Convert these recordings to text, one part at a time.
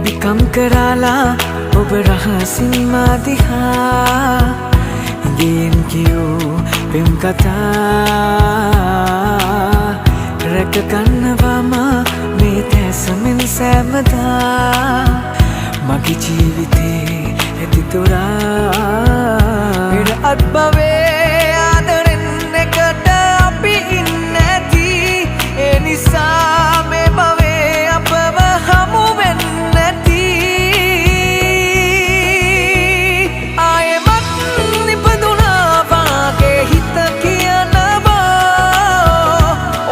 පිකම් කරාලා ඔබ රහසින් මා දිහා ඉඟියෙන් කියූ පෙම් කතා රැක ගන්නවා මා මේ තැසමින් සෑමදා මගේ ජීවිතේ ඇති තොරා පෙර අත්බවේ ආදරෙන් එකට අපි ඉන්න ඇති ඒ නිසා මේ භවයේ අපව හමු වෙන්න ඇති ආයෙමත් නිපදුනා වාගේ හිත කියනවා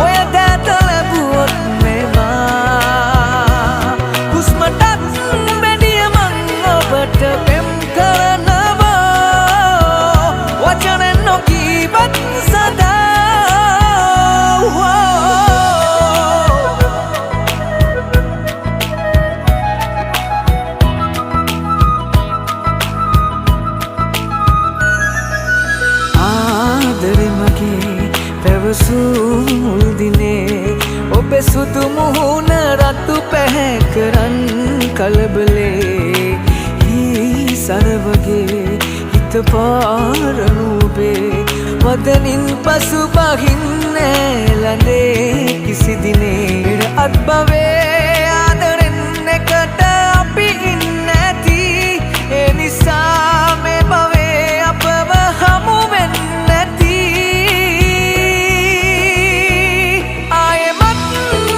ඔය දැත ලැබුවොත් මේවා හුස්මටත් බැඳිය මං ඔබට පෙම් කරනවා වචනෙන් නොකීවත් සදා ආදරේ මගේ පැවසූ මුල් දිනේ ඔබේ සුදු මුහුණ රතු පැහැකරන් කලබලේ සර වගේ හිත පාරනු ඔබේ වදනින් පසු බහින්නේ ලඳේ කිසි දිනේ අත්බවේ ආදරෙන් එකට අපි ඉන්න ඇති ඒ නිසා මේ භවයේ අපව හමු වෙන්න ඇති ආයෙමත්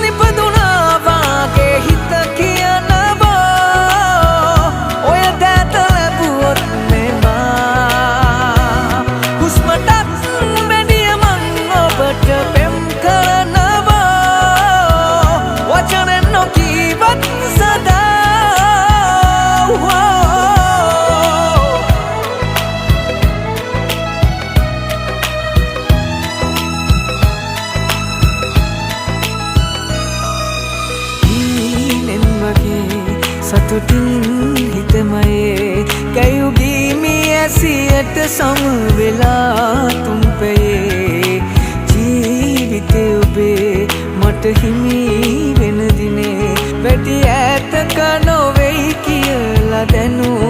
නිපදුනා වාගේ හිත කියනවා ඔය දැත ලැබුවොත් මේවා හුස්මටත් බැඳිය මං ඔබට පෙම් කරනවා වචනෙන් නොකීවත් සදා සතුටින් හිතමයේ කැයුගීමි ඇසියට සමවෙලා තුම්පයේ ජීවිතේ ඔබේ මට හිමි වෙන දිනේ වැඩි ඈතක නොවෙයි කියලා දැනුවා